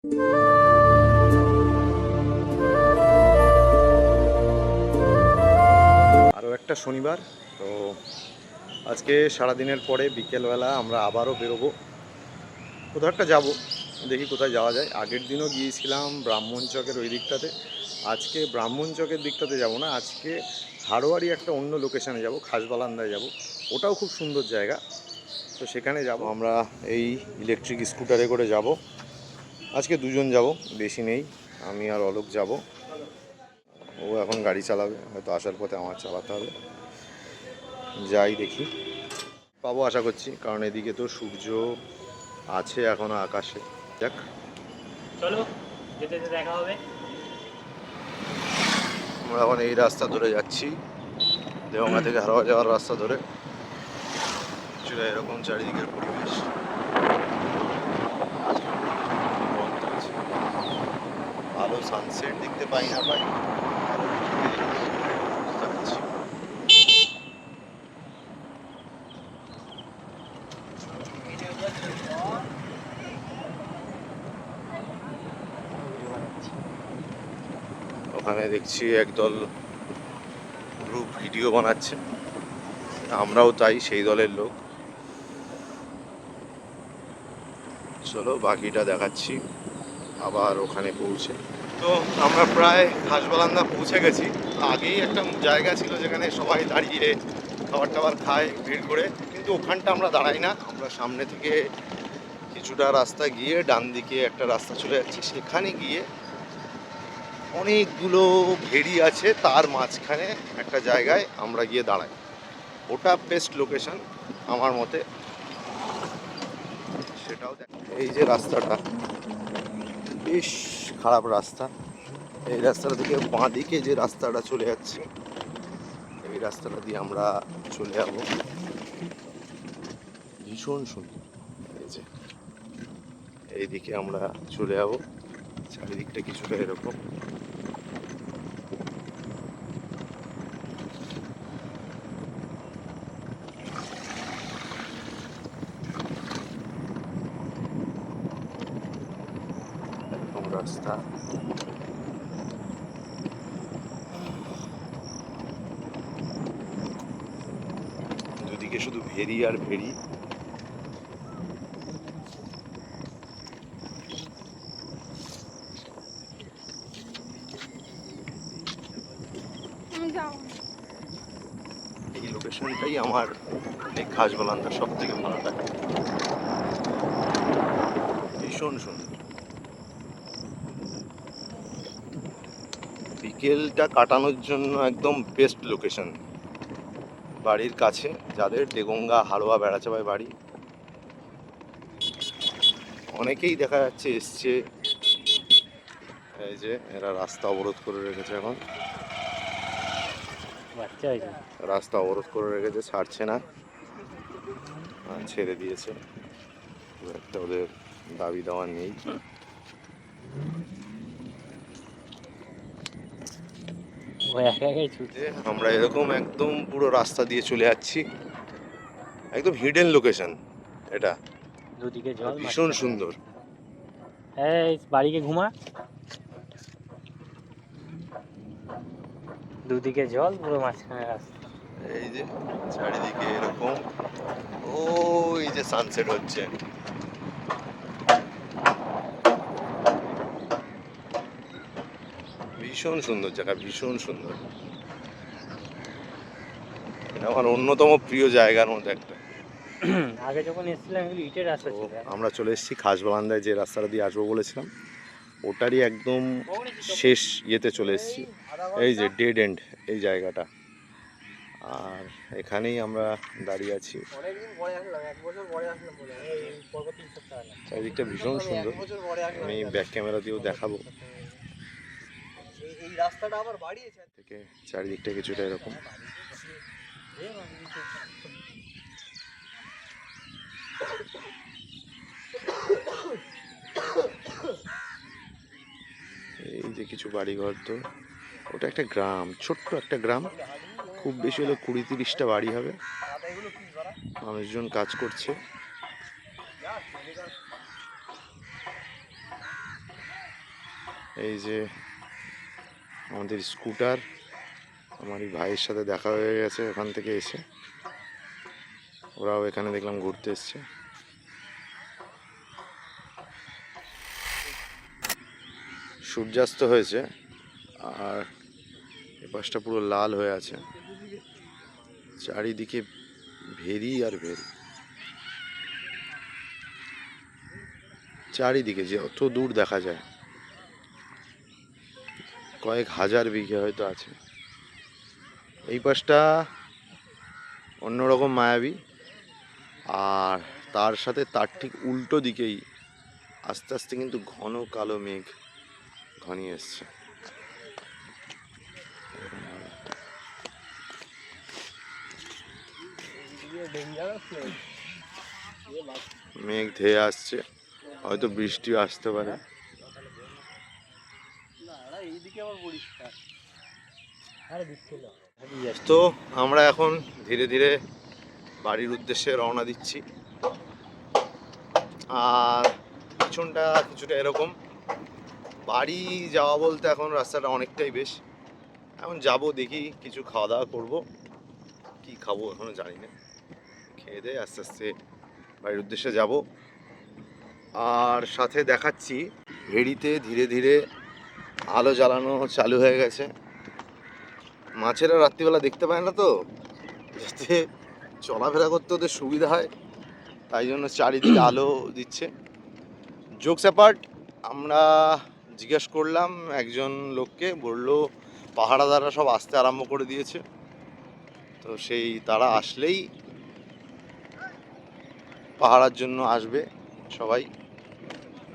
আরও একটা শনিবার, তো আজকে সারাদিনের পরে বিকেলবেলা আমরা আবারও বেরোবো, কোথাও একটা যাবো, দেখি কোথায় যাওয়া যায়। আগের দিনও গিয়েছিলাম ব্রাহ্মণ চকের ওই দিকটাতে, আজকে ব্রাহ্মণ চকের দিকটাতে যাব না, আজকে হাড়োয়ারি একটা অন্য লোকেশানে যাব, খাসবালান্দায় যাব। ওটাও খুব সুন্দর জায়গা, তো সেখানে যাব। আমরা এই ইলেকট্রিক স্কুটারে করে যাব, আজকে দুজন যাব, বেশি নেই, আমি আর অলোক যাব। ও এখন গাড়ি চালাবে, হয়তো আসার পথে আমার চালাতে হবে। যাই দেখি, পাবো আশা করছি, কারণ এদিকে তো সূর্য আছে এখনো আকাশে। দেখ, চলো যেতে যেতে দেখা হবে। আমরা এখন এই রাস্তা ধরে যাচ্ছি, দেওয়া থেকে হারোয়া যাওয়ার রাস্তা ধরে। কিছুটা এরকম চারিদিকের পরিবেশ, ভালো সানসেট দেখতে পাই না পাই, ওখানে দেখছি একদল গ্রুপ ভিডিও বানাচ্ছে, আমরাও তাই সেই দলের লোক। চলো বাকিটা দেখাচ্ছি আবার ওখানে পৌঁছে। তো আমরা প্রায় খাসবালান্দা পৌঁছে গেছি। আগেই একটা জায়গা ছিল যেখানে সবাই দাঁড়িয়ে খাবার টাবার খায় ভিড় করে, কিন্তু ওখানটা আমরা দাঁড়াই না, আমরা সামনে থেকে কিছুটা রাস্তা গিয়ে ডান দিকে একটা রাস্তা চলে যাচ্ছে, সেখানে গিয়ে অনেকগুলো ভেড়ি আছে, তার মাঝখানে একটা জায়গায় আমরা গিয়ে দাঁড়াই। ওটা বেস্ট লোকেশন আমার মতে, সেটাও এই যে রাস্তাটা বেশ খারাপ রাস্তা, এই রাস্তাটা থেকে বাঁ দিকে যে রাস্তাটা চলে যাচ্ছে, এই রাস্তাটা দিয়ে আমরা চলে যাবো। ভীষণ সুন্দর, এই যে এইদিকে আমরা চলে যাবো, চারিদিকটা কিছুটা এরকম। এরকম রাস্তা, দুদিকে শুধু ভেরি আর ভেরি। এই লোকেশনটাই আমার এই খাসবালান্দার সব থেকে ভালো লাগে, ভীষণ সুন্দর। বিকেলটা কাটানোর জন্য একদম বেস্ট লোকেশন, বাড়ির কাছে যাদের দেগঙ্গা হাড়োয়া বেড়াচাপায় বাড়ি, অনেকেই দেখা যাচ্ছে এসছে। এই যে এরা রাস্তা অবরোধ করে রেখেছে, এখন রাস্তা অবরোধ করে রেখেছে, ছাড়ছে না, ছেড়ে দিয়েছে, খুব একটা ওদের দাবি দেওয়া নেই। আমরা এরকম একদম পুরো রাস্তা দিয়ে চলে যাচ্ছি, একদম হিডেন লোকেশন এটা, দুদিকে জল, ভীষণ সুন্দর। এই বাড়িকে ঘুমা, দুদিকে জল, পুরো মাঝখানে রাস্তা। এই যে চারিদিকে এরকম, ওই যে সানসেট হচ্ছে, ভীষণ সুন্দর জায়গা, ভীষণ সুন্দর। এটা আমার অন্যতম প্রিয় জায়গার মধ্যে একটা। আগে যখন এসেছিলাম এগুলো ইটের রাস্তা ছিল। আমরা চলে এসেছি খাসবালান্দায়, যে রাস্তাটা দিয়ে আসবো বলেছিলাম ওটারই একদম শেষ ইয়েতে চলে এসেছি। এই যে ডেড এন্ড এই জায়গাটা, আর এখানেই আমরা দাঁড়িয়ে আছি। চারিদিকটা ভীষণ সুন্দর, আমি ব্যাক ক্যামেরা দিয়েও দেখাবো। এই রাস্তাটা আবার বাড়িয়েছে থেকে, চারিদিকটা কিছুটা এরকম। এই যে কিছু বাড়িঘর, তো ওটা একটা গ্রাম, ছোট্ট একটা গ্রাম, খুব বেশি হলে 20-30টা বাড়ি হবে, মানুষজন কাজ করছে। এই যে আমাদের স্কুটার, আমার এই ভাইয়ের সাথে দেখা হয়ে গেছে ওখান থেকে এসে, ওরাও এখানে দেখলাম ঘুরতে এসছে। সূর্যাস্ত হয়েছে আর এ পাশটা পুরো লাল হয়ে আছে, চারিদিকে ভেরি আর ভেরি, চারিদিকে যে অত দূর দেখা যায়, কয়েক হাজার বিঘে হয়তো আছে। এই পাশটা অন্যরকম মায়াবী, আর তার সাথে তার ঠিক উল্টো দিকেই আস্তে আস্তে কিন্তু ঘন কালো মেঘ ঘনিয়ে এসছে। মেঘ ধেয়ে আসছে, হয়তো বৃষ্টিও আসতে পারে। তো আমরা এখন ধীরে ধীরে বাড়ির উদ্দেশ্যে রওনা দিচ্ছি। আর পিছনটা কিছুটা এরকম, বাড়ি যাওয়া বলতে এখন রাস্তাটা অনেকটাই বেশ। এখন যাব, দেখি কিছু খাওয়া দাওয়া করবো, কি খাবো এখনো জানি না, খেয়ে দিয়ে আস্তে আস্তে বাড়ির উদ্দেশ্যে যাব। আর সাথে দেখাচ্ছি ভেড়িতে ধীরে ধীরে আলো জ্বালানো চালু হয়ে গেছে। মাছেরা রাত্রিবেলা দেখতে পায় না, তো যাতে চলাফেরা করতে ওদের সুবিধা হয় তাই জন্য চারিদিকে আলো দিচ্ছে। জোকস অ্যাপার্ট, আমরা জিজ্ঞেস করলাম একজন লোককে, বললো পাহারাদাররা সব আসতে আরম্ভ করে দিয়েছে, তো সেই তারা আসলেই পাহারার জন্য আসবে সবাই।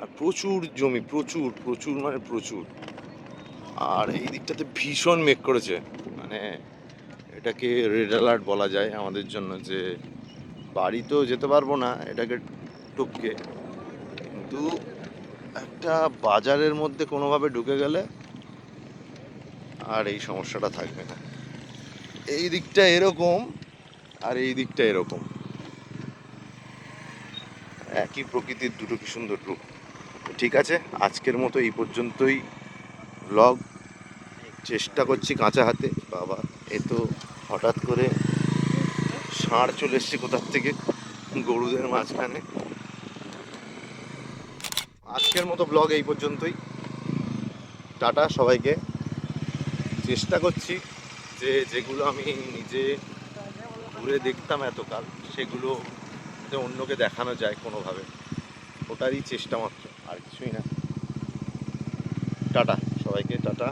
আর প্রচুর জমি, প্রচুর প্রচুর মানে প্রচুর। আর এই দিকটাতে ভীষণ মেঘ করেছে, মানে এটাকে রেড অ্যালার্ট বলা যায় আমাদের জন্য, যে বাড়ি তো যেতে পারবো না এটাকে টপকে, কিন্তু একটা বাজারের মধ্যে কোনোভাবে ঢুকে গেলে আর এই সমস্যাটা থাকবে না। এই দিকটা এরকম আর এই দিকটা এরকম, একই প্রকৃতির দুটো কি সুন্দর রূপ। ঠিক আছে, আজকের মতো এই পর্যন্তই ব্লগ। চেষ্টা করছি কাঁচা হাতে। বাবা, এ তো হঠাৎ করে ষাঁড় চলে এসছে কোথার থেকে গরুদের মাঝখানে। আজকের মতো ব্লগ এই পর্যন্তই, টাটা সবাইকে। চেষ্টা করছি যে যেগুলো আমি নিজে ঘুরে দেখতাম এতকাল, সেগুলো যাতে অন্যকে দেখানো যায় কোনোভাবে, ওটারই চেষ্টা মাত্র, আর কিছুই না। টাটা সবাইকে, টাটা।